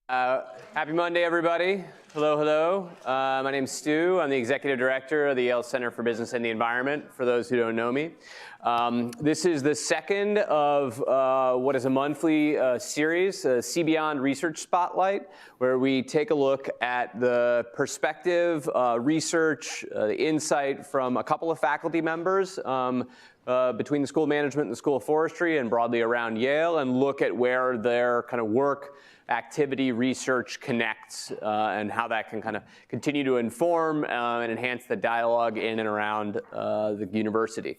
Happy Monday, everybody. Hello, hello. My name's Stu. I'm the Executive Director of the Yale Center for Business and the Environment, for those who don't know me. This is the second of what is a monthly series, CBEYond Research Spotlight, where we take a look at the perspective, research, the insight from a couple of faculty members between the School of Management and the School of Forestry and broadly around Yale, and look at where their kind of work, activity, research connects and how that can kind of continue to inform and enhance the dialogue in and around the university.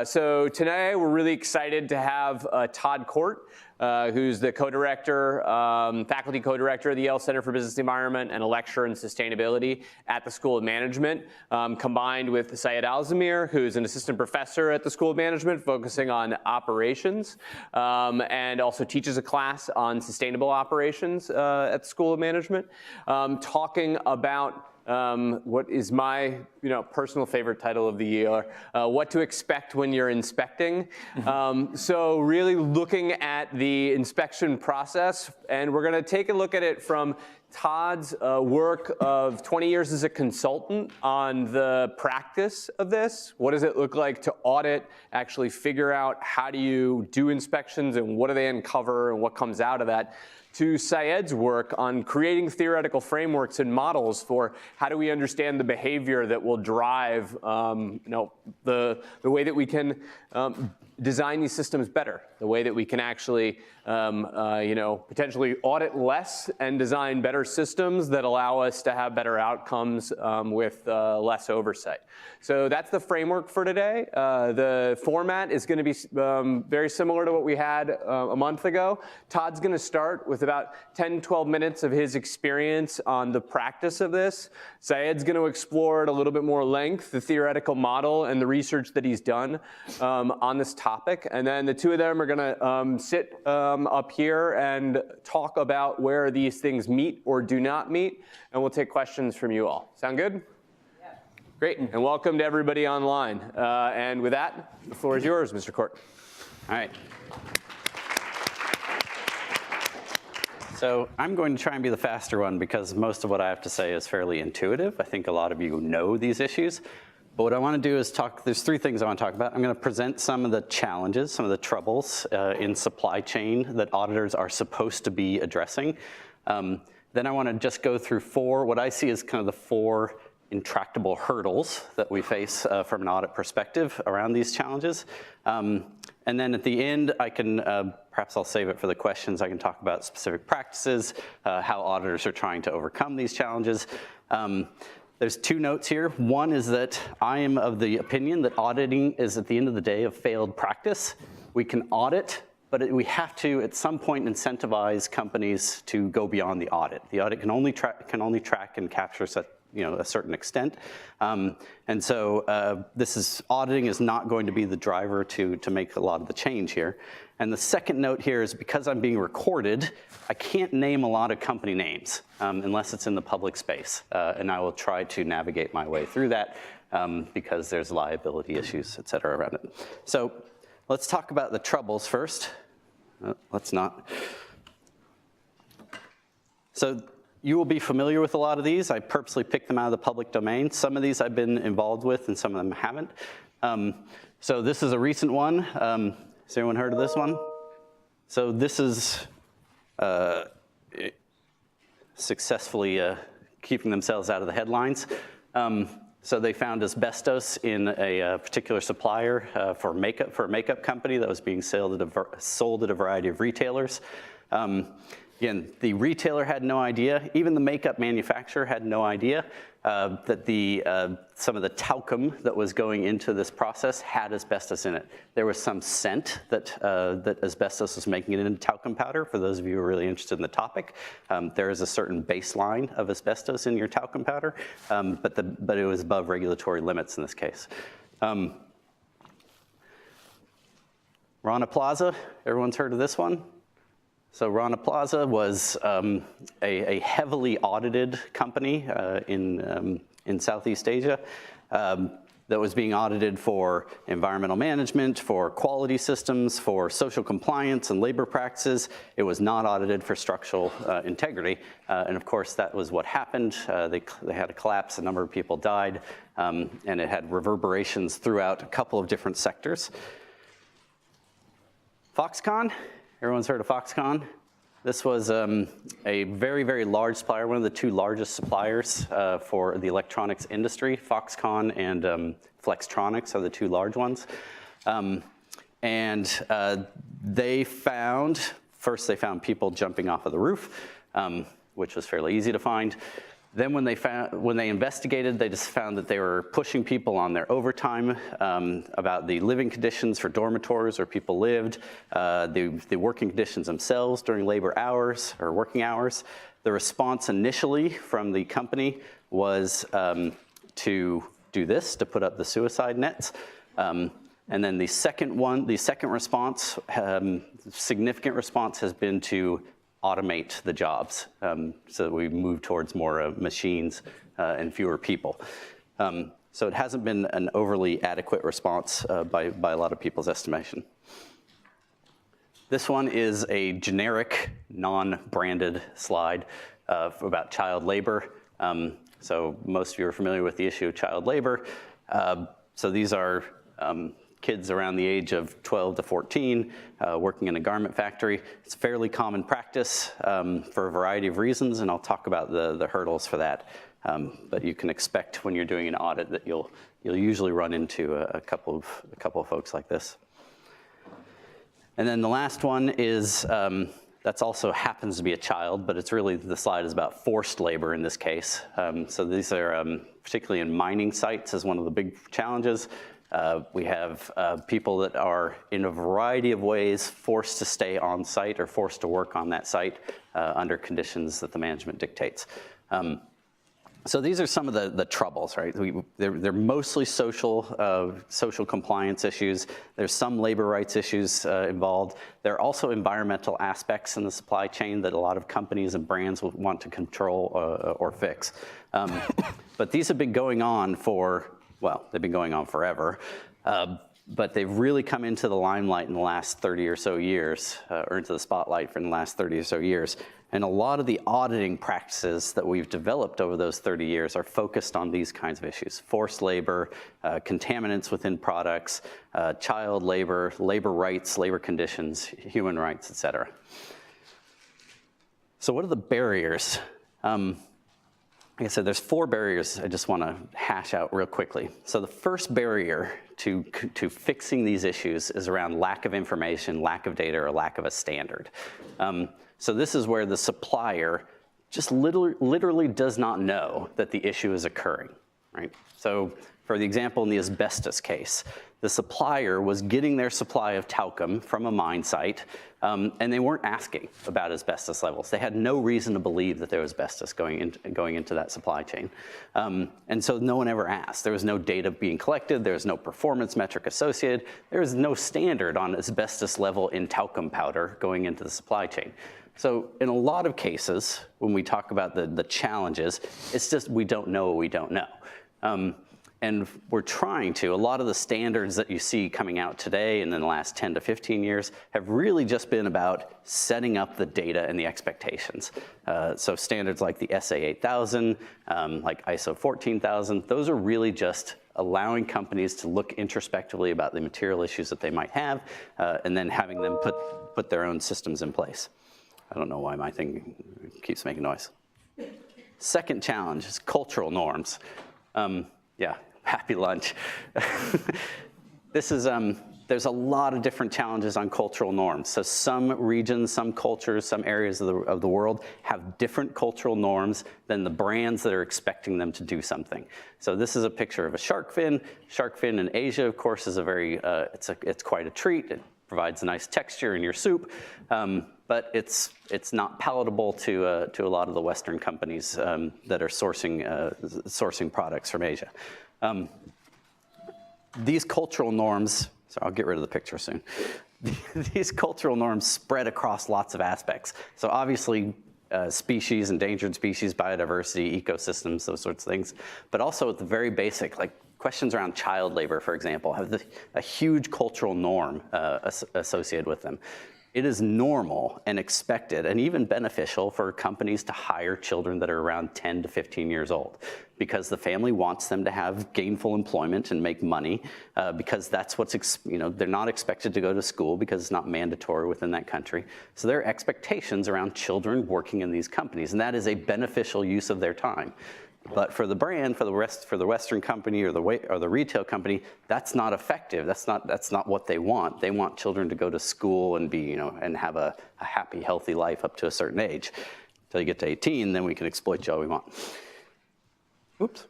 So today we're really excited to have Todd Cort, who's the co-director, faculty co-director of the Yale Center for Business and Environment and a lecturer in sustainability at the School of Management, combined with Saed Alizamir, who's an assistant professor at the School of Management focusing on operations and also teaches a class on sustainable operations at the School of Management, talking about what is my personal favorite title of the year, what to expect when you're inspecting. So really looking at the inspection process, and we're going to take a look at it from Todd's work of 20 years as a consultant on the practice of this. What does it look like to audit, actually figure out how do you do inspections and what do they uncover and what comes out of that, to Saed's work on creating theoretical frameworks and models for how do we understand the behavior that will drive the way that we can design these systems better, the way that we can actually potentially audit less and design better systems that allow us to have better outcomes with less oversight. So that's the framework for today. The format is going to be very similar to what we had a month ago. Todd's going to start with about 10, 12 minutes of his experience on the practice of this. Saed's going to explore at a little bit more length the theoretical model and the research that he's done on this topic. And then the two of them are going to sit up here and talk about where these things meet or do not meet. And we'll take questions from you all. Sound good? Yeah. Great. And welcome to everybody online. And with that, the floor is yours, Mr. Cort. All right. So I'm going to try and be the faster one because most of what I have to say is fairly intuitive. I think a lot of you know these issues. But what I want to do is there's three things I want to talk about. I'm going to present some of the challenges, some of the troubles in supply chain that auditors are supposed to be addressing. Then I want to just go through what I see as kind of the four intractable hurdles that we face from an audit perspective around these challenges. And then at the end, I can, perhaps I'll save it for the questions, I can talk about specific practices, how auditors are trying to overcome these challenges. There's two notes here. One is that I am of the opinion that auditing is, at the end of the day, a failed practice. We can audit, but we have to, at some point, incentivize companies to go beyond the audit. The audit can only track and capture a certain extent. And so auditing is not going to be the driver to make a lot of the change here. And the second note here is because I'm being recorded, I can't name a lot of company names unless it's in the public space. And I will try to navigate my way through that because there's liability issues, et cetera, around it. So let's talk about the troubles first. Let's not. So you will be familiar with a lot of these. I purposely picked them out of the public domain. Some of these I've been involved with and some of them haven't. So this is a recent one. Has anyone heard of this one? So this is successfully keeping themselves out of the headlines. So they found asbestos in a particular supplier for a makeup company that was being sold at a variety of retailers. Again, the retailer had no idea, even the makeup manufacturer had no idea that some of the talcum that was going into this process had asbestos in it. There was some scent that asbestos was making it into talcum powder. For those of you who are really interested in the topic, there is a certain baseline of asbestos in your talcum powder, but it was above regulatory limits in this case. Rana Plaza, everyone's heard of this one? So Rana Plaza was a heavily audited company in Southeast Asia. that was being audited for environmental management, for quality systems, for social compliance and labor practices. It was not audited for structural integrity. And of course, that was what happened. They had a collapse, a number of people died, and it had reverberations throughout a couple of different sectors. Foxconn, everyone's heard of Foxconn? This was a very, very large supplier, one of the two largest suppliers for the electronics industry. Foxconn and Flextronics are the two large ones. They found, first they found people jumping off of the roof, which was fairly easy to find. Then when they investigated, they just found that they were pushing people on their overtime, about the living conditions for dormitories where people lived, the working conditions themselves during labor hours or working hours. The response initially from the company was to do this, to put up the suicide nets. And then the second response, significant response, has been to automate the jobs, so that we move towards more machines and fewer people. So it hasn't been an overly adequate response by a lot of people's estimation. This one is a generic, non-branded slide about child labor. So most of you are familiar with the issue of child labor. So these are kids around the age of 12 to 14 working in a garment factory. It's fairly common practice for a variety of reasons, and I'll talk about the hurdles for that. But you can expect when you're doing an audit that you'll usually run into a couple of folks like this. And then the last one is, that's also happens to be a child, but it's really, the slide is about forced labor in this case. So these are, particularly in mining sites, is one of the big challenges. We have people that are in a variety of ways forced to stay on site or forced to work on that site under conditions that the management dictates. So these are some of the troubles, right? They're mostly social compliance issues. There's some labor rights issues involved. There are also environmental aspects in the supply chain that a lot of companies and brands will want to control or fix. But these have been going on for, well, they've been going on forever, but they've really come into the limelight in the last 30 or so years, or into the spotlight for the last 30 or so years. And a lot of the auditing practices that we've developed over those 30 years are focused on these kinds of issues: forced labor, contaminants within products, child labor, labor rights, labor conditions, human rights, et cetera. So what are the barriers? Like I said, there's 4 barriers I just want to hash out real quickly. So the first barrier to fixing these issues is around lack of information, lack of data, or lack of a standard. So this is where the supplier just literally does not know that the issue is occurring, right? So for the example in the asbestos case, the supplier was getting their supply of talcum from a mine site, and they weren't asking about asbestos levels. They had no reason to believe that there was asbestos going into that supply chain. And so no one ever asked. There was no data being collected. There was no performance metric associated. There was no standard on asbestos level in talcum powder going into the supply chain. So in a lot of cases, when we talk about the challenges, it's just we don't know what we don't know. And we're trying to, a lot of the standards that you see coming out today and in the last 10 to 15 years have really just been about setting up the data and the expectations. So standards like the SA 8000, like ISO 14000, those are really just allowing companies to look introspectively about the material issues that they might have, and then having them put their own systems in place. I don't know why my thing keeps making noise. Second challenge is cultural norms. Yeah, happy lunch. This is, there's a lot of different challenges on cultural norms. So some regions, some cultures, some areas of the world have different cultural norms than the brands that are expecting them to do something. So this is a picture of a shark fin. Shark fin in Asia, of course, is a very, it's quite a treat. It provides a nice texture in your soup, but it's not palatable to a lot of the Western companies that are sourcing products from Asia. These cultural norms, so I'll get rid of the picture soon. These cultural norms spread across lots of aspects. So obviously, endangered species, biodiversity, ecosystems, those sorts of things, but also at the very basic, like questions around child labor, for example, have a huge cultural norm associated with them. It is normal and expected and even beneficial for companies to hire children that are around 10 to 15 years old because the family wants them to have gainful employment and make money because that's what's, they're not expected to go to school because it's not mandatory within that country. So there are expectations around children working in these companies, and that is a beneficial use of their time. But for the brand, for the Western company or the retail company, that's not effective. That's not what they want. They want children to go to school and be, and have a happy, healthy life up to a certain age. Until you get to 18, then we can exploit you all we want. Oops.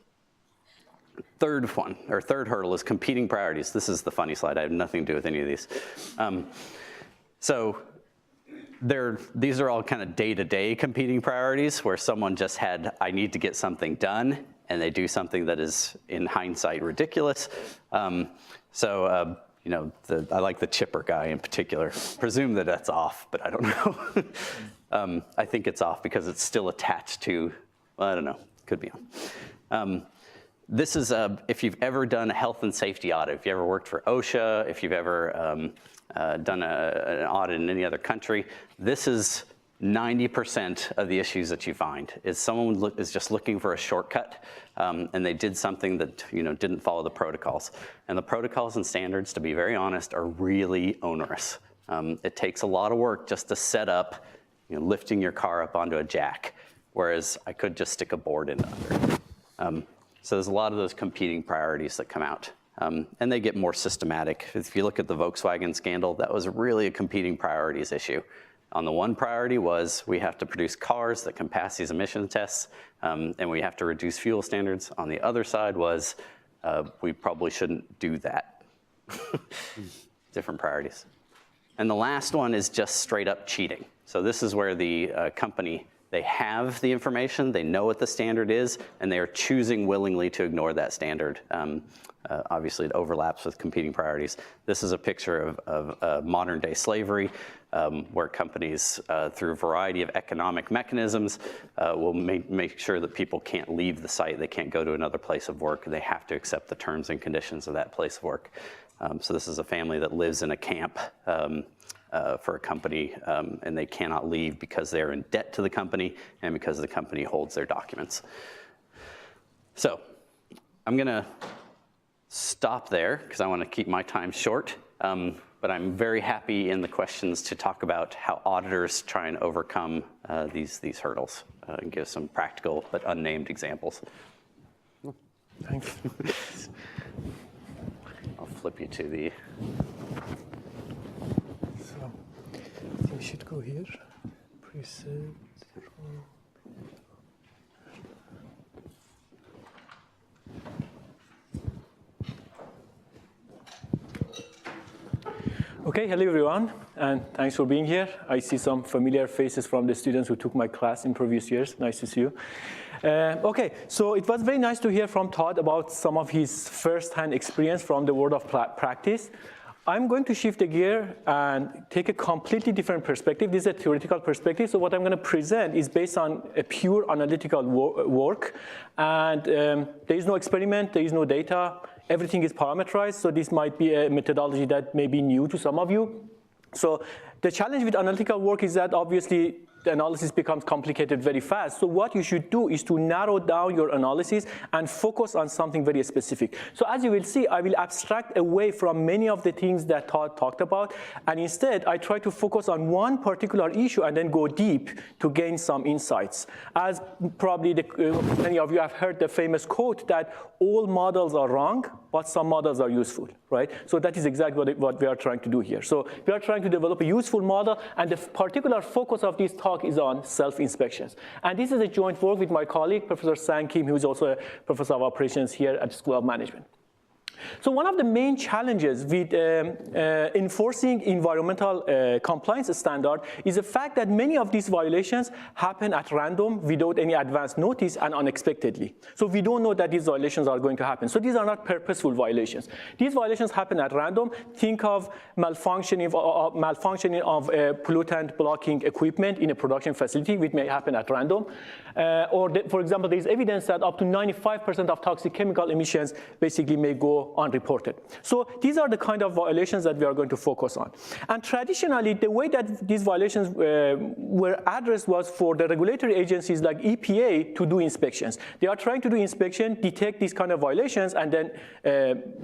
Third hurdle is competing priorities. This is the funny slide. I have nothing to do with any of these. These are all kind of day-to-day competing priorities where someone just had, I need to get something done, and they do something that is, in hindsight, ridiculous. I like the chipper guy in particular. Presume that that's off, but I don't know. I think it's off because it's still attached to, well, I don't know, could be on. This is, if you've ever done a health and safety audit, if you ever worked for OSHA, if you've ever done an audit in any other country, this is 90% of the issues that you find is someone is just looking for a shortcut, and they did something that didn't follow the protocols. And the protocols and standards, to be very honest, are really onerous. It takes a lot of work just to set up, lifting your car up onto a jack, whereas I could just stick a board in under. So there's a lot of those competing priorities that come out. And they get more systematic. If you look at the Volkswagen scandal, that was really a competing priorities issue. On the one priority was we have to produce cars that can pass these emission tests, and we have to reduce fuel standards. On the other side was we probably shouldn't do that. Different priorities. And the last one is just straight up cheating. So this is where the company, they have the information, they know what the standard is, and they are choosing willingly to ignore that standard. Obviously, it overlaps with competing priorities. This is a picture of modern day slavery, where companies, through a variety of economic mechanisms, will make sure that people can't leave the site, they can't go to another place of work, they have to accept the terms and conditions of that place of work. So this is a family that lives in a camp for a company, and they cannot leave because they're in debt to the company and because the company holds their documents. So I'm gonna stop there because I want to keep my time short, but I'm very happy in the questions to talk about how auditors try and overcome these hurdles and give some practical but unnamed examples. Thanks. I'll flip you to the... So, I think we should go here. Preset. Okay, hello everyone, and thanks for being here. I see some familiar faces from the students who took my class in previous years. Nice to see you. Okay, so it was very nice to hear from Todd about some of his first-hand experience from the world of practice. I'm going to shift the gear and take a completely different perspective. This is a theoretical perspective, so what I'm going to present is based on a pure analytical work, and there is no experiment, there is no data. Everything is parameterized, so this might be a methodology that may be new to some of you. So the challenge with analytical work is that obviously the analysis becomes complicated very fast. So what you should do is to narrow down your analysis and focus on something very specific. So as you will see, I will abstract away from many of the things that Todd talked about, and instead I try to focus on one particular issue and then go deep to gain some insights. As probably many of you have heard the famous quote that all models are wrong, but some models are useful, right? So that is exactly what we are trying to do here. So we are trying to develop a useful model, and the particular focus of this talk is on self-inspections. And this is a joint work with my colleague, Professor Sang Kim, who is also a professor of operations here at the School of Management. So one of the main challenges with enforcing environmental compliance standard is the fact that many of these violations happen at random without any advance notice and unexpectedly. So we don't know that these violations are going to happen. So these are not purposeful violations. These violations happen at random. Think of malfunctioning of pollutant blocking equipment in a production facility, which may happen at random. For example, there is evidence that up to 95% of toxic chemical emissions basically may go unreported. So these are the kind of violations that we are going to focus on. And traditionally, the way that these violations were addressed was for the regulatory agencies like EPA to do inspections. They are trying to do inspection, detect these kind of violations, and then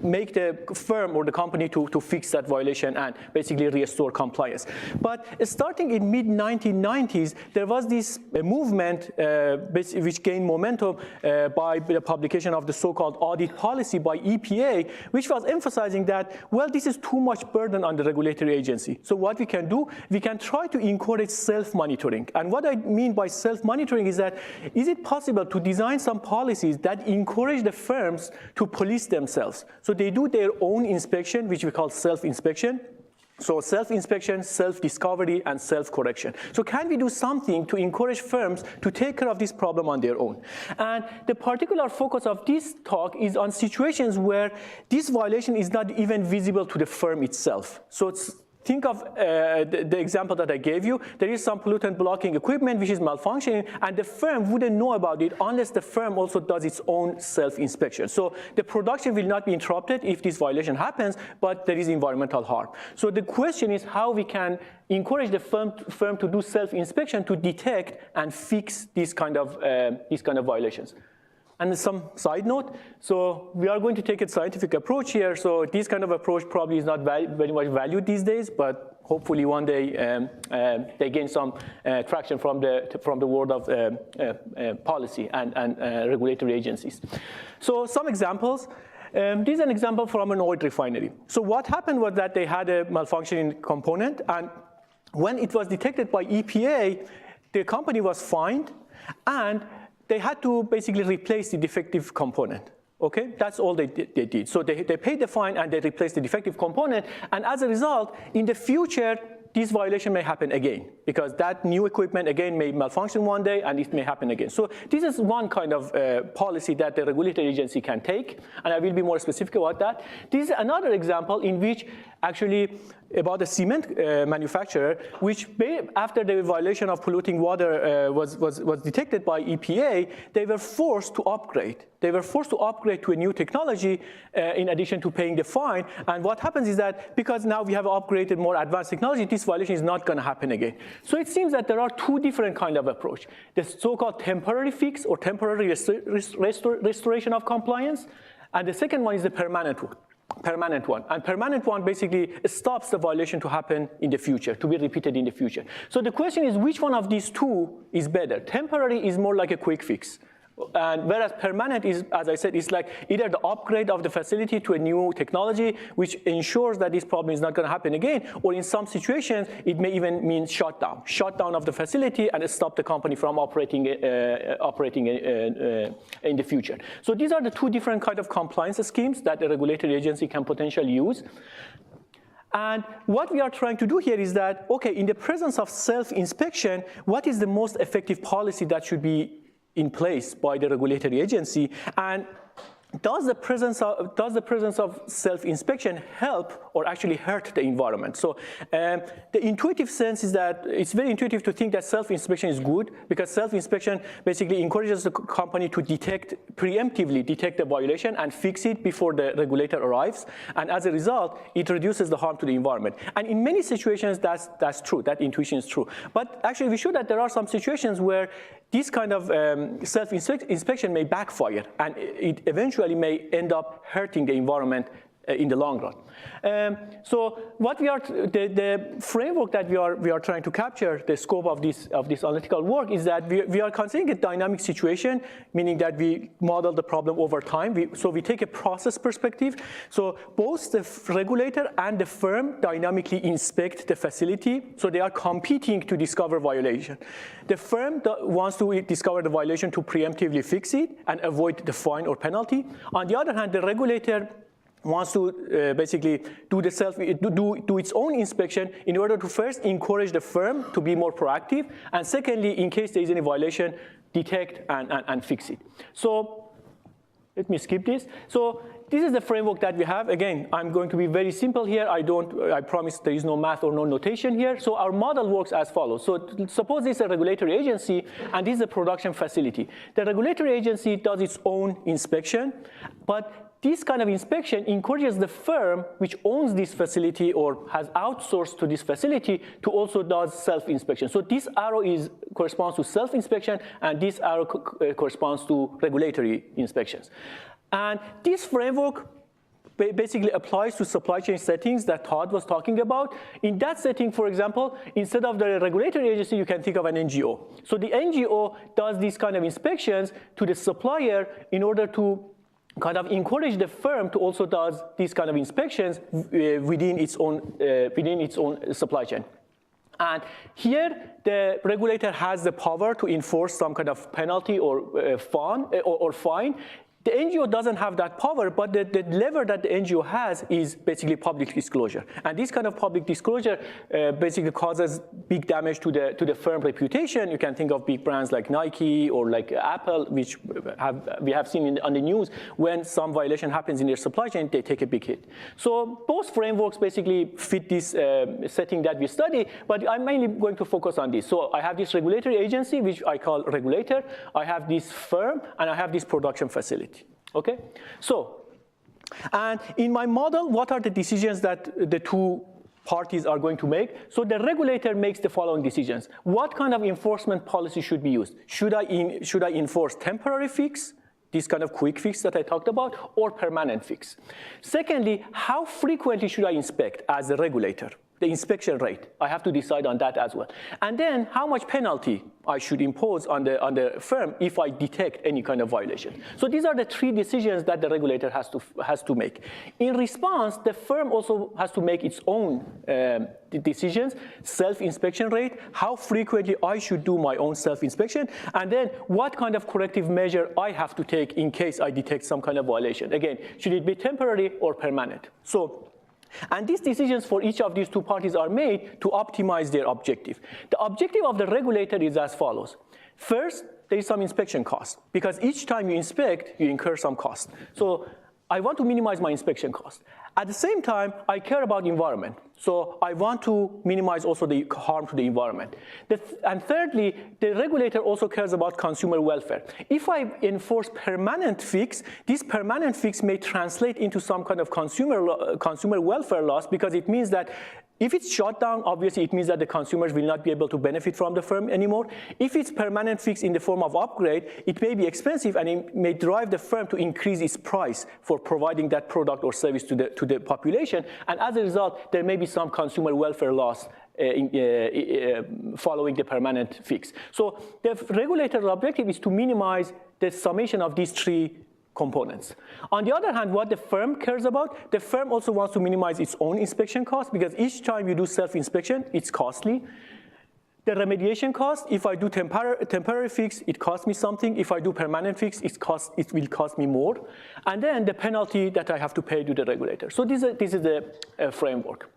make the firm or the company to fix that violation and basically restore compliance. But starting in mid-1990s, there was this movement which gained momentum by the publication of the so-called Audit policy by EPA, which was emphasizing that, well, this is too much burden on the regulatory agency. So what we can do, we can try to encourage self-monitoring. And what I mean by self-monitoring is that, is it possible to design some policies that encourage the firms to police themselves? So they do their own inspection, which we call self-inspection. So self-inspection, self-discovery, and self-correction. So can we do something to encourage firms to take care of this problem on their own? And the particular focus of this talk is on situations where this violation is not even visible to the firm itself. So think of the example that I gave you. There is some pollutant blocking equipment which is malfunctioning, and the firm wouldn't know about it unless the firm also does its own self-inspection. So the production will not be interrupted if this violation happens, but there is environmental harm. So the question is how we can encourage the firm to do self-inspection to detect and fix these kind of violations. And some side note, so we are going to take a scientific approach here. So this kind of approach probably is not very much valued these days, but hopefully one day they gain some traction from the world of policy and regulatory agencies. So some examples. This is an example from an oil refinery. So what happened was that they had a malfunctioning component, and when it was detected by EPA, the company was fined, and they had to basically replace the defective component. Okay, that's all they did. So they paid the fine and they replaced the defective component. And as a result, in the future, this violation may happen again, because that new equipment again may malfunction one day and it may happen again. So this is one kind of policy that the regulatory agency can take, and I will be more specific about that. This is another example in which actually about a cement manufacturer, which after the violation of polluting water was detected by EPA, they were forced to upgrade. They were forced to upgrade to a new technology in addition to paying the fine. And what happens is that because now we have upgraded more advanced technology, this violation is not going to happen again. So it seems that there are two different kinds of approach. The so-called temporary fix or temporary restoration of compliance. And the second one is the permanent one. And permanent one basically stops the violation to happen in the future, to be repeated in the future. So the question is, which one of these two is better? Temporary is more like a quick fix. And whereas permanent is, as I said, is like either the upgrade of the facility to a new technology, which ensures that this problem is not going to happen again, or in some situations, it may even mean shutdown of the facility and stop the company from operating in the future. So these are the two different kind of compliance schemes that a regulatory agency can potentially use. And what we are trying to do here is that, okay, in the presence of self-inspection, what is the most effective policy that should be in place by the regulatory agency, and does the presence of self-inspection help or actually hurt the environment? So the intuitive sense is that it's very intuitive to think that self-inspection is good, because self-inspection basically encourages the company to preemptively detect the violation and fix it before the regulator arrives. And as a result, it reduces the harm to the environment. And in many situations, that's true. That intuition is true. But actually, we show that there are some situations where this kind of self-inspection may backfire, and it eventually may end up hurting the environment in the long run. So what the framework that we are trying to capture, the scope of this analytical work, is that we are considering a dynamic situation, meaning that we model the problem over time. So we take a process perspective. So both the regulator and the firm dynamically inspect the facility. So they are competing to discover violation. The firm wants to discover the violation to preemptively fix it and avoid the fine or penalty. On the other hand, the regulator wants to basically do its own inspection in order to first encourage the firm to be more proactive, and secondly, in case there is any violation, detect and fix it. So let me skip this. So this is the framework that we have. Again, I'm going to be very simple here. I promise there is no math or no notation here. So our model works as follows. So suppose this is a regulatory agency, and this is a production facility. The regulatory agency does its own inspection, but this kind of inspection encourages the firm which owns this facility or has outsourced to this facility to also does self-inspection. So this arrow corresponds to self-inspection, and this arrow corresponds to regulatory inspections. And this framework basically applies to supply chain settings that Todd was talking about. In that setting, for example, instead of the regulatory agency, you can think of an NGO. So the NGO does these kind of inspections to the supplier in order to kind of encourage the firm to also does these kind of inspections within its own supply chain. And here, the regulator has the power to enforce some kind of penalty or fine. The NGO doesn't have that power, but the lever that the NGO has is basically public disclosure. And this kind of public disclosure basically causes big damage to the firm reputation. You can think of big brands like Nike or like Apple, which we have seen on the news. When some violation happens in their supply chain, they take a big hit. So both frameworks basically fit this setting that we study, but I'm mainly going to focus on this. So I have this regulatory agency, which I call regulator. I have this firm, and I have this production facility. Okay, so, and in my model, what are the decisions that the two parties are going to make? So the regulator makes the following decisions. What kind of enforcement policy should be used? Should I enforce temporary fix, this kind of quick fix that I talked about, or permanent fix? Secondly, how frequently should I inspect as a regulator? The inspection rate, I have to decide on that as well. And then how much penalty I should impose on the firm if I detect any kind of violation. So these are the three decisions that the regulator has to make. In response, the firm also has to make its own decisions, self-inspection rate, how frequently I should do my own self-inspection, and then what kind of corrective measure I have to take in case I detect some kind of violation. Again, should it be temporary or permanent? And these decisions for each of these two parties are made to optimize their objective. The objective of the regulator is as follows. First, there is some inspection cost, because each time you inspect, you incur some cost. So I want to minimize my inspection cost. At the same time, I care about the environment. So I want to minimize also the harm to the environment. And thirdly, the regulator also cares about consumer welfare. If I enforce permanent fix, this permanent fix may translate into some kind of consumer welfare loss, because it means that if it's shut down, obviously it means that the consumers will not be able to benefit from the firm anymore. If it's permanent fix in the form of upgrade, it may be expensive, and it may drive the firm to increase its price for providing that product or service to the population. And as a result, there may be some consumer welfare loss following the permanent fix. So the regulator's objective is to minimize the summation of these three components. On the other hand, what the firm cares about, the firm also wants to minimize its own inspection costs, because each time you do self-inspection, it's costly. The remediation cost, if I do temporary fix, it costs me something. If I do permanent fix, it will cost me more. And then the penalty that I have to pay to the regulator. So this is the framework.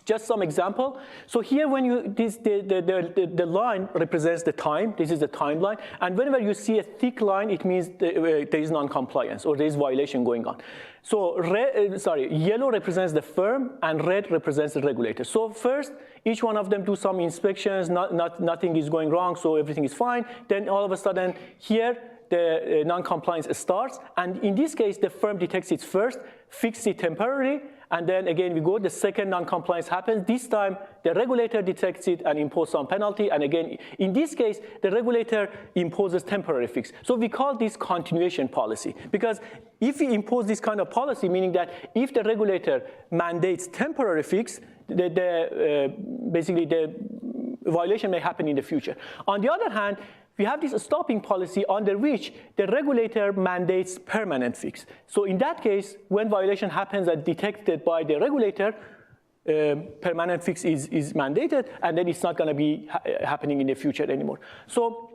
Just some example. So here, when the line represents the time. This is the timeline. And whenever you see a thick line, it means there is non-compliance or there is violation going on. So yellow represents the firm, and red represents the regulator. So first, each one of them do some inspections. Nothing is going wrong, so everything is fine. Then all of a sudden, here, the non-compliance starts. And in this case, the firm detects it first, fixes it temporarily, and then again, the second non-compliance happens. This time, the regulator detects it and imposes some penalty. And again, in this case, the regulator imposes temporary fix. So we call this continuation policy. Because if we impose this kind of policy, meaning that if the regulator mandates temporary fix, basically the violation may happen in the future. On the other hand, we have this stopping policy under which the regulator mandates permanent fix. So in that case, when violation happens and detected by the regulator, permanent fix is mandated, and then it's not going to be happening in the future anymore. So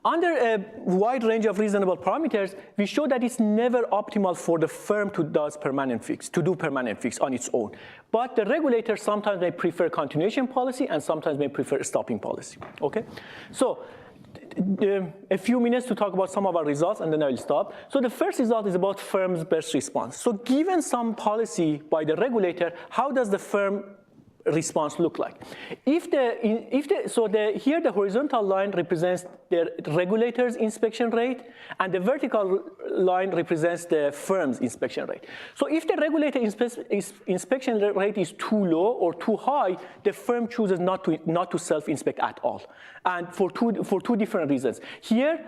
Under a wide range of reasonable parameters, we show that it's never optimal for the firm to do permanent fix on its own. But the regulator sometimes may prefer continuation policy and sometimes may prefer stopping policy, okay? So a few minutes to talk about some of our results, and then I will stop. So the first result is about firm's best response. So given some policy by the regulator, how does the firm response look like? Here the horizontal line represents the regulator's inspection rate, and the vertical line represents the firm's inspection rate. So if the regulator inspection rate is too low or too high, the firm chooses not to self-inspect at all, and for two different reasons. Here,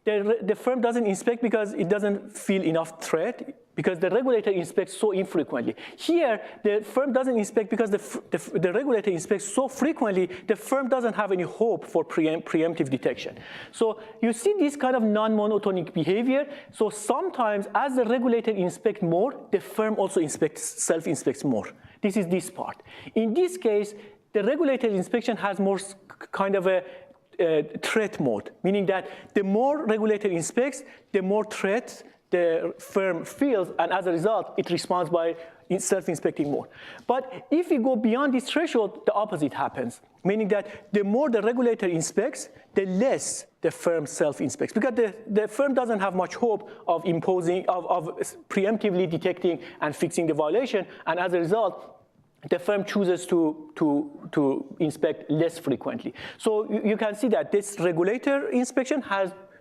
the firm doesn't inspect because it doesn't feel enough threat, because the regulator inspects so infrequently. Here, the firm doesn't inspect because the regulator inspects so frequently, the firm doesn't have any hope for preemptive detection. So you see this kind of non-monotonic behavior. So sometimes, as the regulator inspects more, the firm also self-inspects more. This is this part. In this case, the regulator inspection has more kind of a threat mode, meaning that the more regulator inspects, the more threat the firm feels, and as a result, it responds by self-inspecting more. But if we go beyond this threshold, the opposite happens, meaning that the more the regulator inspects, the less the firm self-inspects, because the firm doesn't have much hope of preemptively detecting and fixing the violation, and as a result, the firm chooses to inspect less frequently. So you can see that this regulator inspection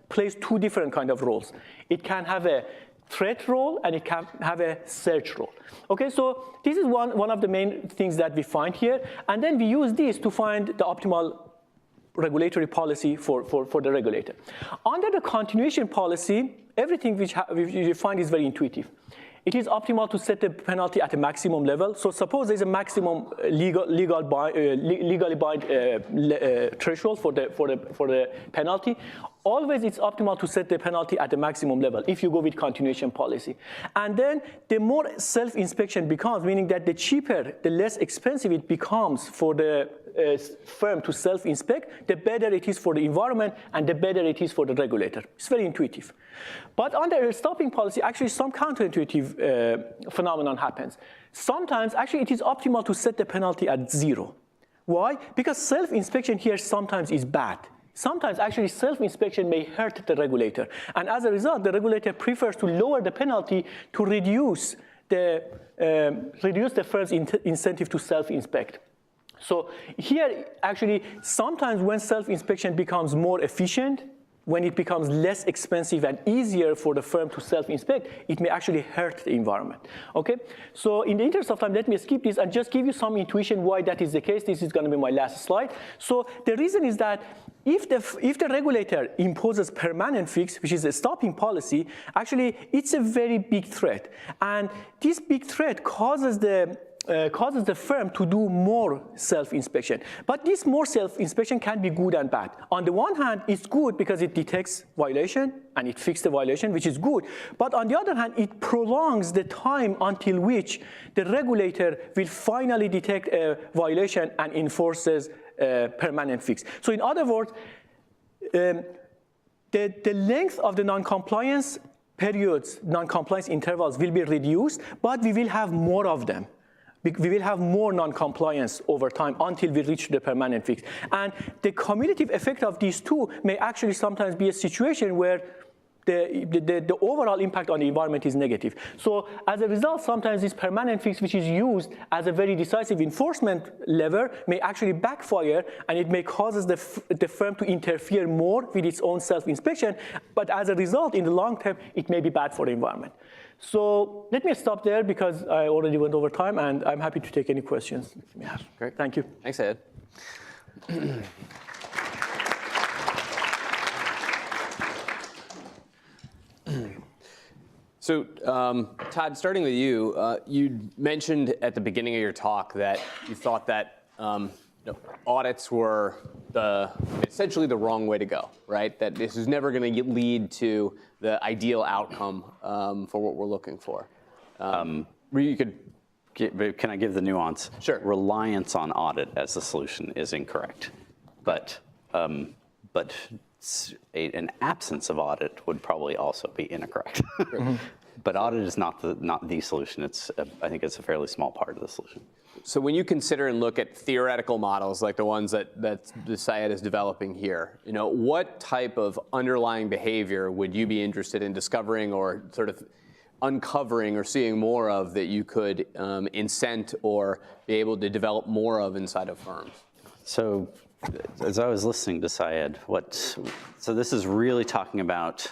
plays two different kind of roles. It can have a threat role and it can have a search role. Okay, so this is one of the main things that we find here, and then we use this to find the optimal regulatory policy for the regulator. Under the continuation policy, everything which you find is very intuitive. It is optimal to set the penalty at a maximum level. So suppose there's a maximum legally bind threshold for the penalty. Always it's optimal to set the penalty at the maximum level if you go with continuation policy. And then the more self-inspection becomes, meaning that the cheaper, the less expensive it becomes for the firm to self-inspect, the better it is for the environment and the better it is for the regulator. It's very intuitive. But under a stopping policy, actually some counterintuitive phenomenon happens. Sometimes actually it is optimal to set the penalty at 0. Why? Because self-inspection here sometimes is bad. Sometimes actually self-inspection may hurt the regulator. And as a result, the regulator prefers to lower the penalty to reduce the firm's incentive to self-inspect. So here, actually, sometimes when self-inspection becomes more efficient, when it becomes less expensive and easier for the firm to self-inspect, it may actually hurt the environment, okay? So in the interest of time, let me skip this and just give you some intuition why that is the case. This is gonna be my last slide. So the reason is that if the regulator imposes permanent fix, which is a stopping policy, actually, it's a very big threat. And this big threat causes the firm to do more self-inspection. But this more self-inspection can be good and bad. On the one hand, it's good because it detects violation and it fixes the violation, which is good. But on the other hand, it prolongs the time until which the regulator will finally detect a violation and enforces permanent fix. So in other words, the length of the non-compliance periods, non-compliance intervals will be reduced, but we will have more of them. We will have more non-compliance over time until we reach the permanent fix. And the cumulative effect of these two may actually sometimes be a situation where the overall impact on the environment is negative. So as a result, sometimes this permanent fix, which is used as a very decisive enforcement lever, may actually backfire, and it may cause the firm to interfere more with its own self-inspection. But as a result, in the long term, it may be bad for the environment. So let me stop there because I already went over time, and I'm happy to take any questions. Yeah, great. Thank you. Thanks, Ed. So, Todd, starting with you, you mentioned at the beginning of your talk that you thought that audits were essentially the wrong way to go, right? That this is never going to lead to the ideal outcome for what we're looking for. You could. Can I give the nuance? Sure. Reliance on audit as a solution is incorrect, but an absence of audit would probably also be incorrect. But audit is not the solution. I think it's a fairly small part of the solution. So when you consider and look at theoretical models like the ones that Saed is developing here, what type of underlying behavior would you be interested in discovering or sort of uncovering or seeing more of that you could incent or be able to develop more of inside of firms? So as I was listening to Saed, so this is really talking about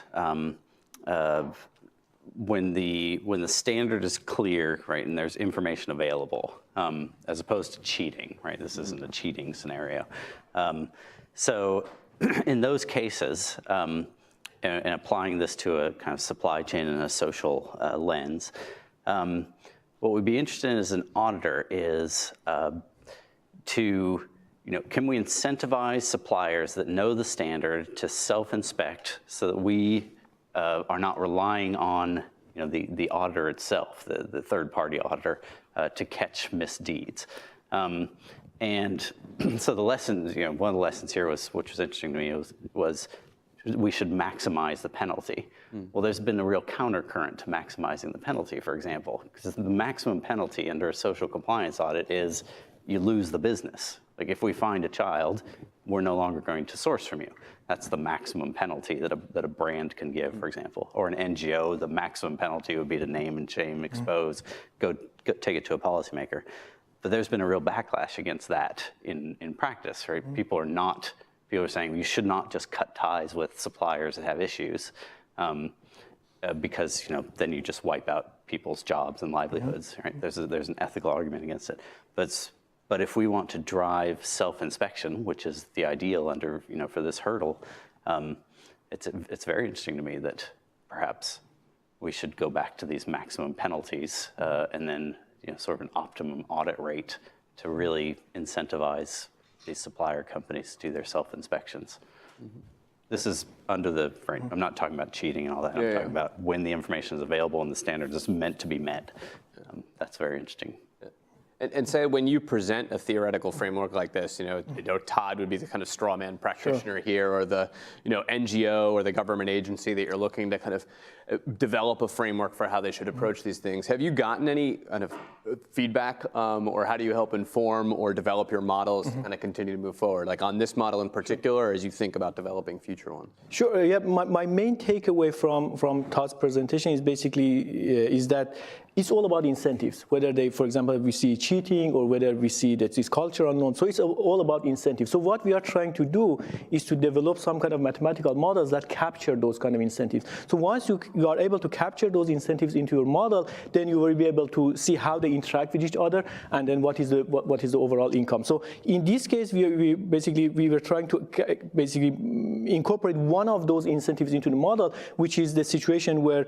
when the standard is clear, right, and there's information available, as opposed to cheating, right? This isn't a cheating scenario. So in those cases, and applying this to a kind of supply chain and a social lens, what we'd be interested in as an auditor is can we incentivize suppliers that know the standard to self-inspect so that we are not relying on the auditor itself, the third-party auditor, to catch misdeeds. And so the lessons, one of the lessons here which was interesting to me was we should maximize the penalty. Well, there's been a real countercurrent to maximizing the penalty, for example, because the maximum penalty under a social compliance audit is you lose the business. Like if we find a child, we're no longer going to source from you. That's the maximum penalty that a brand can give, for example. Or an NGO, the maximum penalty would be to name and shame, expose, go take it to a policymaker. But there's been a real backlash against that in practice, right? People are saying you should not just cut ties with suppliers that have issues because then you just wipe out people's jobs and livelihoods, right? There's an ethical argument against it. But if we want to drive self-inspection, which is the ideal for this hurdle, it's very interesting to me that perhaps we should go back to these maximum penalties and then sort of an optimum audit rate to really incentivize these supplier companies to do their self-inspections. This is under the frame. I'm not talking about cheating and all that. I'm talking about when the information is available and the standard is meant to be met. That's very interesting. And say when you present a theoretical framework like this, Todd would be the kind of straw man practitioner here, or the NGO or the government agency that you're looking to kind of develop a framework for how they should approach these things. Have you gotten any kind of feedback, or how do you help inform or develop your models to kind of continue to move forward, like on this model in particular, as you think about developing future ones? Sure. Yeah. My main takeaway from Todd's presentation is basically is that it's all about incentives, whether for example, we see cheating or whether we see that this culture unknown. So it's all about incentives. So what we are trying to do is to develop some kind of mathematical models that capture those kind of incentives. So once you are able to capture those incentives into your model, then you will be able to see how they interact with each other, and then what is the overall income. So in this case, we were trying to basically incorporate one of those incentives into the model, which is the situation where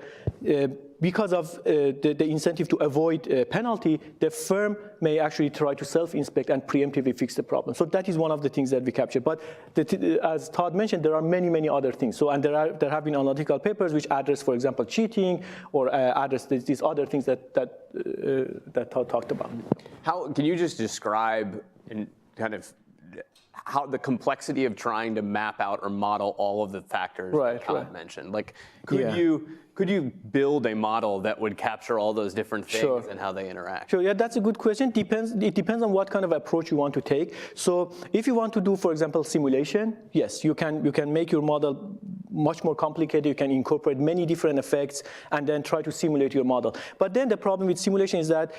because of the incentive to avoid a penalty, the firm may actually try to self-inspect and preemptively fix the problem. So that is one of the things that we capture. But as Todd mentioned, there are many, many other things. So, and there have been analytical papers which address, for example, cheating, or address these other things that Todd talked about. How can you just describe in kind of how the complexity of trying to map out or model all of the factors that Todd mentioned? Like, could you build a model that would capture all those different things and how they interact? Sure, yeah, that's a good question. It depends on what kind of approach you want to take. So if you want to do, for example, simulation, yes, you can make your model much more complicated. You can incorporate many different effects and then try to simulate your model. But then the problem with simulation is that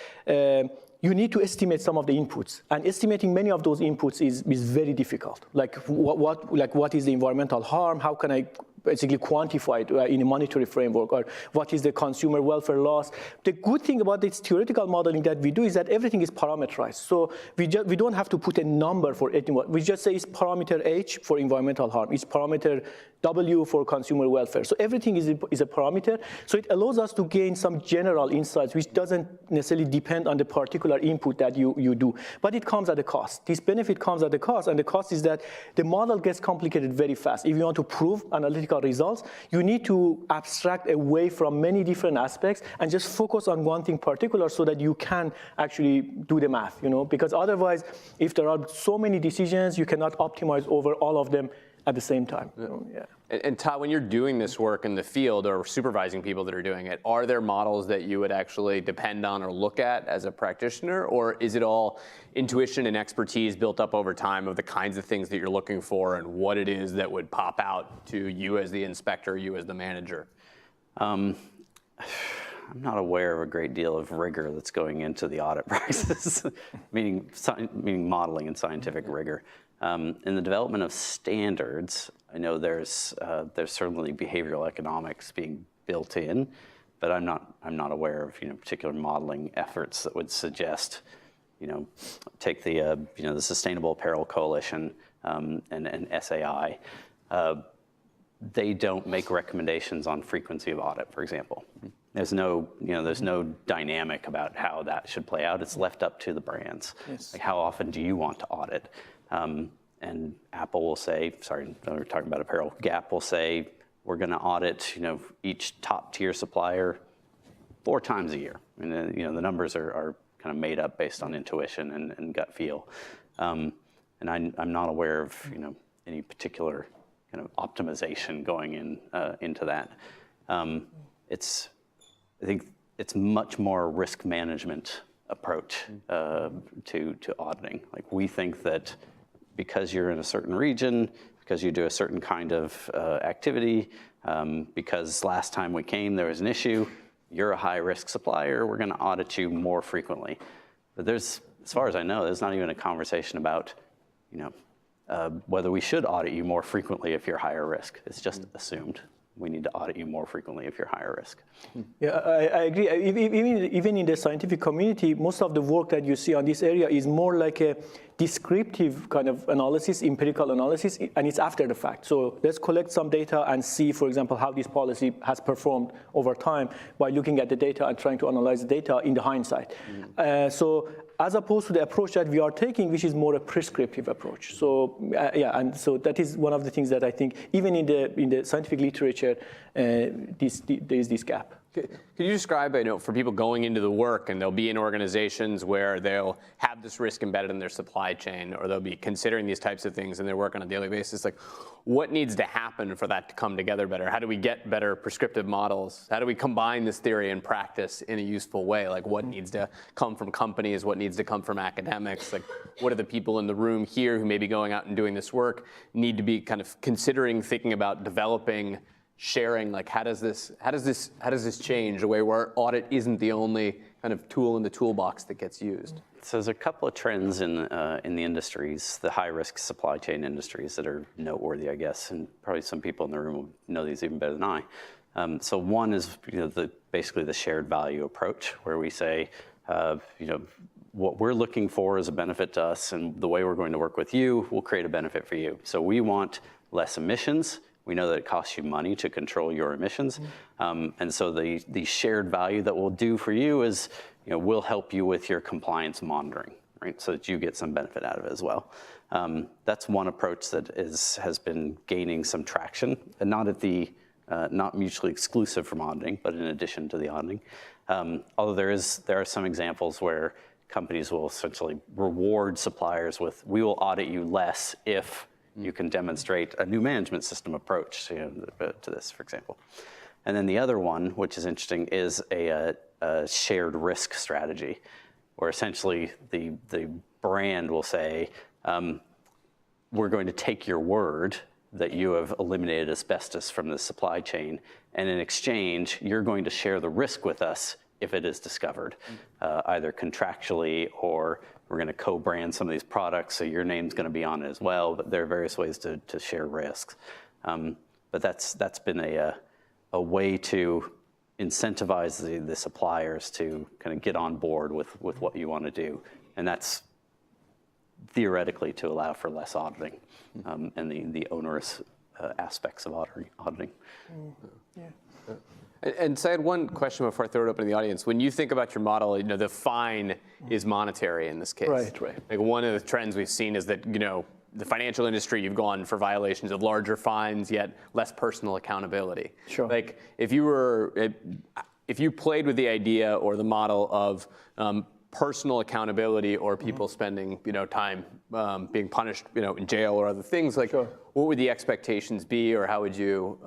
you need to estimate some of the inputs, and estimating many of those inputs is very difficult. Like what is the environmental harm? How can I basically quantify it in a monetary framework, or what is the consumer welfare loss? The good thing about this theoretical modeling that we do is that everything is parameterized. So we don't have to put a number for anyone. We just say it's parameter H for environmental harm, it's parameter W for consumer welfare. So everything is a parameter. So it allows us to gain some general insights, which doesn't necessarily depend on the particular input that you do. But it comes at a cost. This benefit comes at a cost, and the cost is that the model gets complicated very fast. If you want to prove analytical results, you need to abstract away from many different aspects and just focus on one thing particular so that you can actually do the math, because otherwise, if there are so many decisions, you cannot optimize over all of them at the same time. Yeah. And Todd, when you're doing this work in the field or supervising people that are doing it, are there models that you would actually depend on or look at as a practitioner, or is it all intuition and expertise built up over time of the kinds of things that you're looking for and what it is that would pop out to you as the inspector, you as the manager? I'm not aware of a great deal of rigor that's going into the audit process, meaning modeling and scientific rigor. In the development of standards, I know there's certainly behavioral economics being built in, but I'm not aware of particular modeling efforts that would suggest, take the the Sustainable Apparel Coalition and SAI. They don't make recommendations on frequency of audit, for example. There's no dynamic about how that should play out. It's left up to the brands. Yes. Like, how often do you want to audit? And Apple will say, sorry, we're talking about apparel. Gap will say, we're going to audit, each top tier supplier 4 times a year. And the numbers are kind of made up based on intuition and gut feel. And I'm not aware of any particular kind of optimization going into that. I think it's much more risk management approach to auditing. Like, we think that because you're in a certain region, because you do a certain kind of activity, because last time we came there was an issue, you're a high-risk supplier, we're going to audit you more frequently. But as far as I know, there's not even a conversation about, whether we should audit you more frequently if you're higher risk. It's just assumed. We need to audit you more frequently if you're higher risk. Yeah, I agree. Even in the scientific community, most of the work that you see on this area is more like a descriptive kind of analysis, empirical analysis, and it's after the fact. So let's collect some data and see, for example, how this policy has performed over time by looking at the data and trying to analyze the data in the hindsight. So as opposed to the approach that we are taking, which is more a prescriptive approach. So and so that is one of the things that I think, even in the scientific literature, there is this gap. Could you describe, for people going into the work, and they'll be in organizations where they'll have this risk embedded in their supply chain, or they'll be considering these types of things in their work on a daily basis, like, what needs to happen for that to come together better? How do we get better prescriptive models? How do we combine this theory and practice in a useful way? Like, what needs to come from companies? What needs to come from academics? Like, what do the people in the room here who may be going out and doing this work need to be kind of considering, thinking about, developing, sharing? Like, how does this change a way where audit isn't the only kind of tool in the toolbox that gets used? So there's a couple of trends in the industries, the high-risk supply chain industries, that are noteworthy, I guess, and probably some people in the room will know these even better than I. So one is basically the shared value approach, where we say, what we're looking for is a benefit to us, and the way we're going to work with you will create a benefit for you. So we want less emissions. We know that it costs you money to control your emissions. And so the shared value that we'll do for you is, we'll help you with your compliance monitoring, right? So that you get some benefit out of it as well. That's one approach that has been gaining some traction, and not mutually exclusive from auditing, but in addition to the auditing. Although there are some examples where companies will essentially reward suppliers with, we will audit you less if you can demonstrate a new management system approach to this, for example. And then the other one, which is interesting, is a shared risk strategy, where essentially the brand will say, we're going to take your word that you have eliminated asbestos from the supply chain, and in exchange, you're going to share the risk with us if it is discovered, either contractually, or we're going to co-brand some of these products, so your name's going to be on it as well. But there are various ways to share risks. But that's been a way to incentivize the suppliers to kind of get on board with what you want to do, and that's theoretically to allow for less auditing and the onerous aspects of auditing. Yeah. And Saed, one question before I throw it open to the audience. When you think about your model, the fine is monetary in this case. Right. Like, one of the trends we've seen is that, the financial industry, you've gone for violations of larger fines, yet less personal accountability. Sure. Like, if you played with the idea or the model of personal accountability or people spending, time being punished, in jail or other things, like what would the expectations be, or how would you,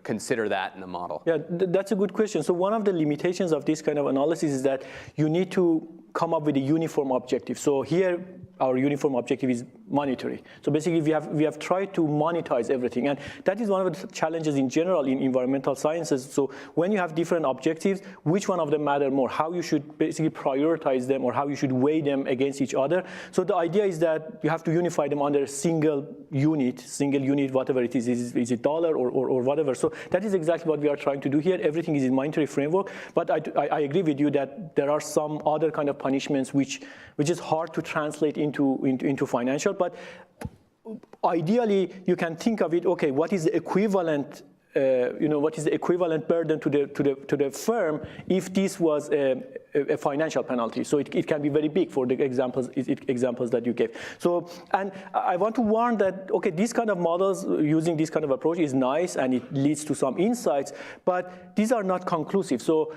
consider that in the model? Yeah, that's a good question. So one of the limitations of this kind of analysis is that you need to come up with a uniform objective. So here, our uniform objective is monetary. So basically, we have tried to monetize everything, and that is one of the challenges in general in environmental sciences. So when you have different objectives, which one of them matter more? How you should basically prioritize them, or how you should weigh them against each other? So the idea is that you have to unify them under a single unit, whatever it is it dollar or whatever. So that is exactly what we are trying to do here. Everything is in monetary framework, but I agree with you that there are some other kind of punishments which is hard to translate into financial. But ideally, you can think of it. Okay, what is the equivalent? What is the equivalent burden to the firm if this was a financial penalty? So it can be very big for the examples that you gave. So, and I want to warn that, okay, these kind of models using this kind of approach is nice and it leads to some insights, but these are not conclusive. So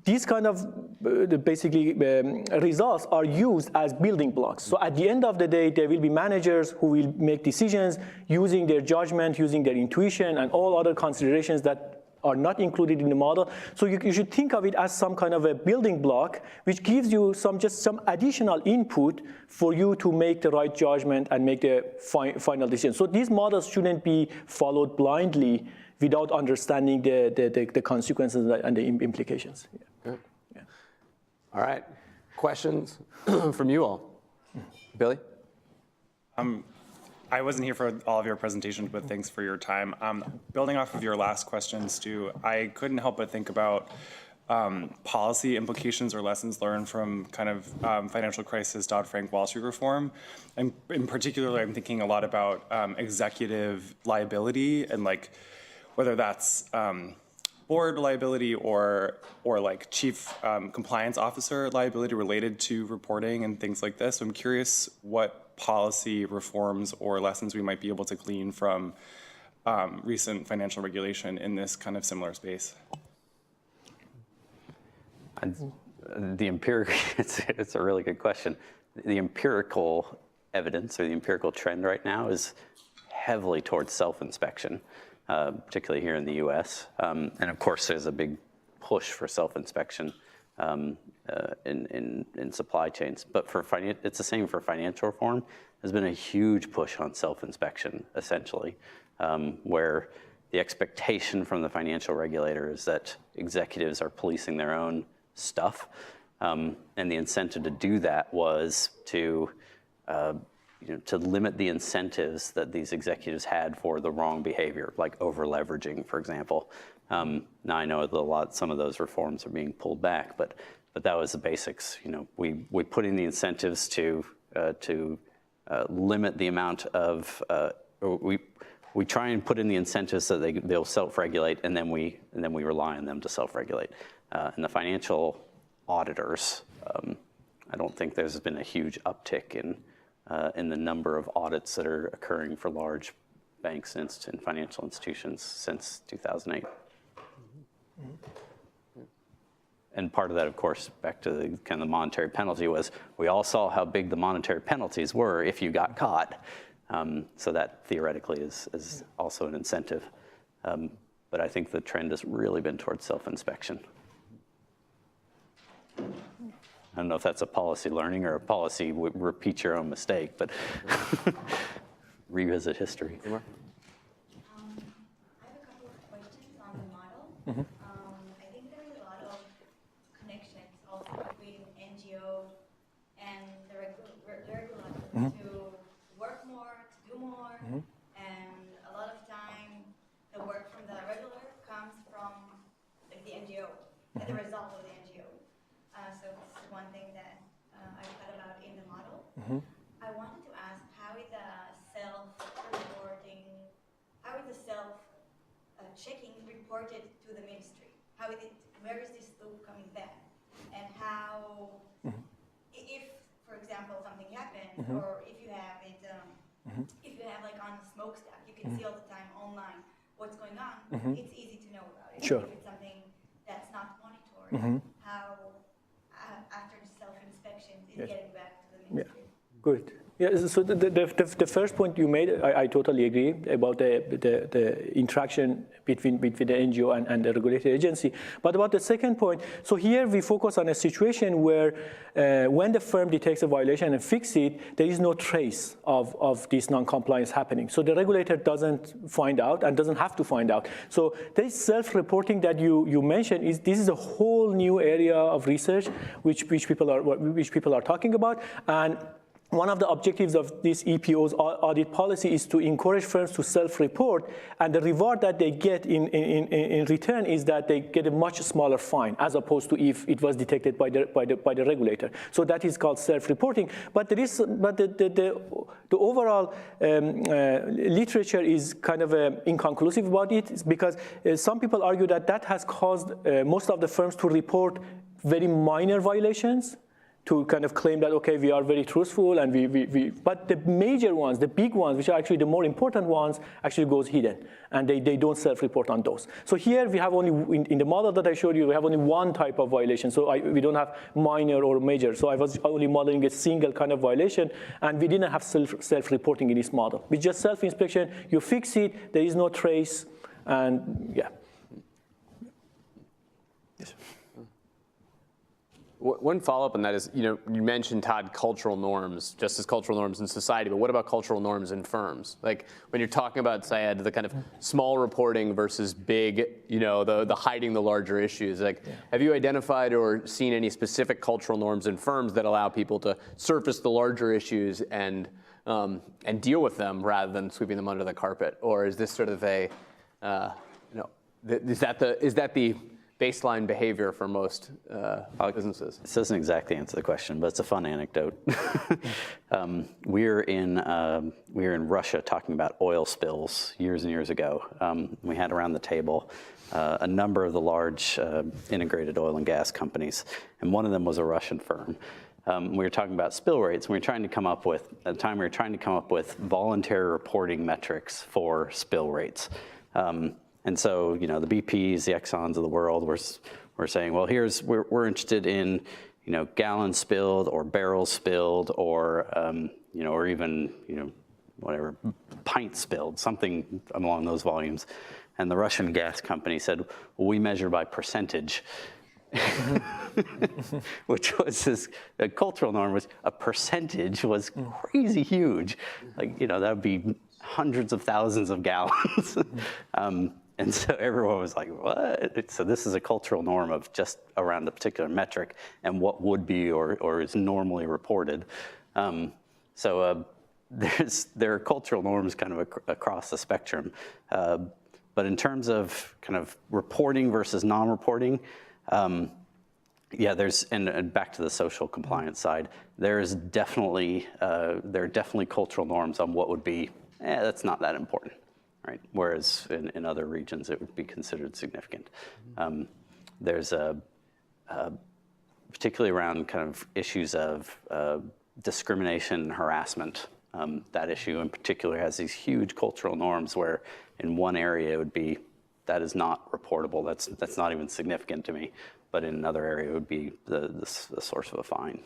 these kind of results are used as building blocks. So at the end of the day, there will be managers who will make decisions using their judgment, using their intuition, and all other considerations that are not included in the model. So you should think of it as some kind of a building block, which gives you some additional input for you to make the right judgment and make the final decision. So these models shouldn't be followed blindly without understanding the consequences and the implications. Yeah. Yeah. All right. Questions from you all? Billy? I wasn't here for all of your presentations, but thanks for your time. Building off of your last question, Stu, I couldn't help but think about policy implications or lessons learned from kind of financial crisis, Dodd-Frank, Wall Street reform. And in particular, I'm thinking a lot about executive liability and like whether that's board liability or like chief compliance officer liability related to reporting and things like this. So I'm curious what policy reforms or lessons we might be able to glean from recent financial regulation in this kind of similar space. It's a really good question. The empirical evidence or the empirical trend right now is heavily towards self-inspection. Particularly here in the U.S. And of course, there's a big push for self-inspection in supply chains. But it's the same for financial reform. There's been a huge push on self-inspection, essentially, where the expectation from the financial regulator is that executives are policing their own stuff. And the incentive to do that was to limit the incentives that these executives had for the wrong behavior, like over-leveraging, for example. Now I know that some of those reforms are being pulled back, but that was the basics. We put in the incentives to limit the amount of, we try and put in the incentives so they'll self-regulate, and then we rely on them to self-regulate. And the financial auditors, I don't think there's been a huge uptick in the number of audits that are occurring for large banks and financial institutions since 2008. And part of that, of course, back to the kind of the monetary penalty was we all saw how big the monetary penalties were if you got caught. So that theoretically is also an incentive. But I think the trend has really been towards self-inspection. I don't know if that's a policy learning or a policy repeat your own mistake, but revisit history. I have a couple of questions on the model. I think there is a lot of connections also between NGO and the regulator to work more, to do more, and a lot of time the work from the regulator comes from like the NGO, as a result of the NGO. So this is one thing that I thought about in the model. I wanted to ask, how is the self-reporting, how is the self-checking reported to the ministry? How is it, where is this loop coming back? And how, if, for example, something happens, or if you have it, if you have like on a smokestack, you can see all the time online what's going on, it's easy to know about it. Sure. If it's something that's not monitored, how, after the self-inspection, getting back to the mainstream. Good. Yeah, so the first point you made, I totally agree about the interaction between the NGO and the regulatory agency. But about the second point, so here we focus on a situation where when the firm detects a violation and fixes it, there is no trace of this non-compliance happening. So the regulator doesn't find out and doesn't have to find out. So this self-reporting that you mentioned, this is a whole new area of research which people are talking about. And one of the objectives of this EPO's audit policy is to encourage firms to self-report, and the reward that they get in return is that they get a much smaller fine, as opposed to if it was detected by the regulator. So that is called self-reporting. But the overall literature is kind of inconclusive about it, because some people argue that has caused most of the firms to report very minor violations, to kind of claim that, okay, we are very truthful, and but the major ones, the big ones, which are actually the more important ones, actually goes hidden, and they don't self-report on those. So here we have only, in the model that I showed you, we have only one type of violation, so we don't have minor or major. So I was only modeling a single kind of violation, and we didn't have self-reporting in this model. With just self-inspection, you fix it, there is no trace, and yeah. Yes. One follow-up on that is, you mentioned, Todd, cultural norms, just as cultural norms in society, but what about cultural norms in firms? Like when you're talking about, Saed, the kind of small reporting versus big, the hiding the larger issues, like have you identified or seen any specific cultural norms in firms that allow people to surface the larger issues and deal with them rather than sweeping them under the carpet? Or is this sort of a, is that the baseline behavior for most businesses? This doesn't exactly answer the question, but it's a fun anecdote. We were in Russia talking about oil spills years and years ago. We had around the table a number of the large integrated oil and gas companies, and one of them was a Russian firm. We were talking about spill rates, and we were trying to come up with, at the time we were trying to come up with voluntary reporting metrics for spill rates. And so, the BPs, the Exxons of the world were saying, well, we're interested in, gallons spilled or barrels spilled or, or even, whatever, pints spilled, something along those volumes. And the Russian gas company said, well, we measure by percentage, which was a cultural norm. Was a percentage was crazy huge. Like, that would be hundreds of thousands of gallons. And so everyone was like, what? So this is a cultural norm of just around a particular metric and what would be or is normally reported. There are cultural norms kind of across the spectrum. But in terms of kind of reporting versus non-reporting, and back to the social compliance side, there are definitely cultural norms on what would be, that's not that important. Right. Whereas in other regions, it would be considered significant. There's particularly around kind of issues of discrimination and harassment. That issue in particular has these huge cultural norms where in one area it would be, that is not reportable, that's not even significant to me, but in another area it would be the source of a fine.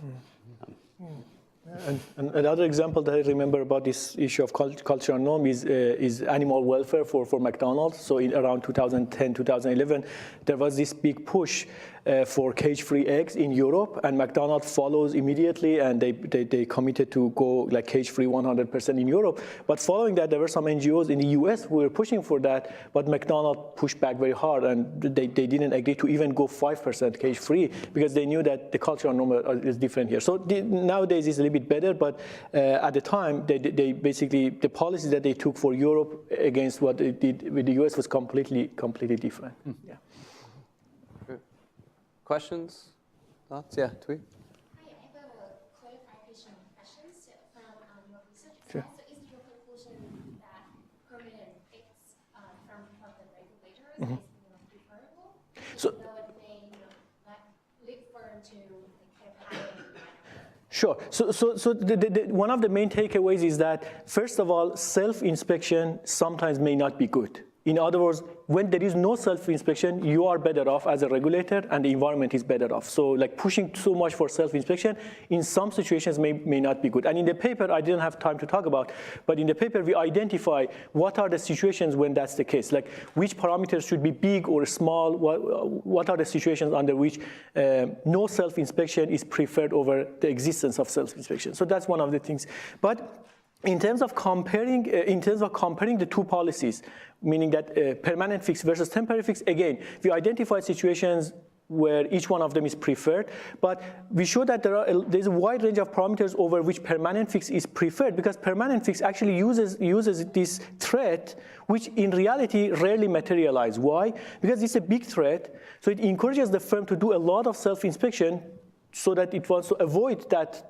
And another example that I remember about this issue of cultural norm is animal welfare for McDonald's. So in around 2010, 2011, there was this big push for cage-free eggs in Europe, and McDonald's follows immediately, and they committed to go like cage-free 100% in Europe. But following that, there were some NGOs in the US who were pushing for that, but McDonald's pushed back very hard, and they didn't agree to even go 5% cage-free because they knew that the cultural norm is different here. So nowadays it's a little bit better, but at the time, they basically, the policy that they took for Europe against what they did with the US was completely different. Yeah. Questions? Thoughts? Yeah, tweet. Hi, I have a clarification question from your research. Sure. So is your conclusion that permanent fix from the regulators is preferable? So, though it may lead firm to have higher. Sure. So one of the main takeaways is that, first of all, self-inspection sometimes may not be good. In other words, when there is no self-inspection, you are better off as a regulator and the environment is better off. So like pushing so much for self-inspection in some situations may not be good. And in the paper, I didn't have time to talk about, but in the paper we identify what are the situations when that's the case, like which parameters should be big or small, what are the situations under which no self-inspection is preferred over the existence of self-inspection. So that's one of the things. But in terms of comparing the two policies, meaning that permanent fix versus temporary fix, again, we identify situations where each one of them is preferred, but we show that there's a wide range of parameters over which permanent fix is preferred, because permanent fix actually uses this threat, which in reality rarely materialize. Why? Because it's a big threat, so it encourages the firm to do a lot of self-inspection so that it wants to avoid that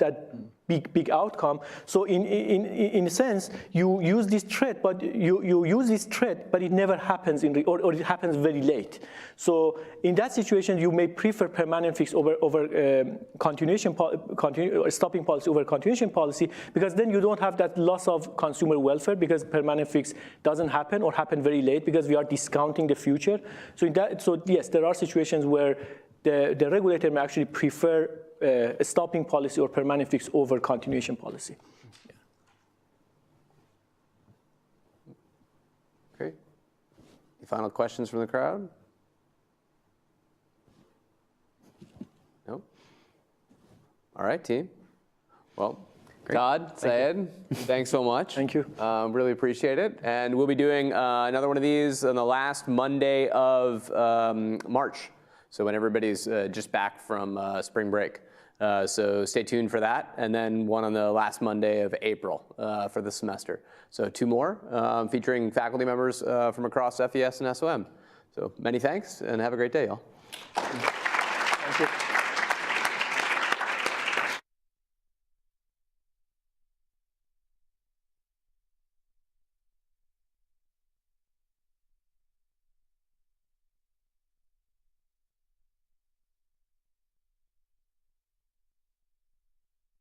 big outcome. So in a sense, you use this threat, but you use this threat, but it never happens or it happens very late. So in that situation, you may prefer permanent fix over stopping policy over continuation policy, because then you don't have that loss of consumer welfare, because permanent fix doesn't happen or happen very late because we are discounting the future. So yes, there are situations where the regulator may actually prefer a stopping policy or permanent fix over continuation policy. Yeah. Great. Any final questions from the crowd? No? All right, team. Well, great. Todd, Saed, thanks so much. Thank you. Really appreciate it. And we'll be doing another one of these on the last Monday of March. So when everybody's just back from spring break. So stay tuned for that. And then one on the last Monday of April for the semester. So 2 more featuring faculty members from across FES and SOM. So many thanks and have a great day, y'all. Thank you.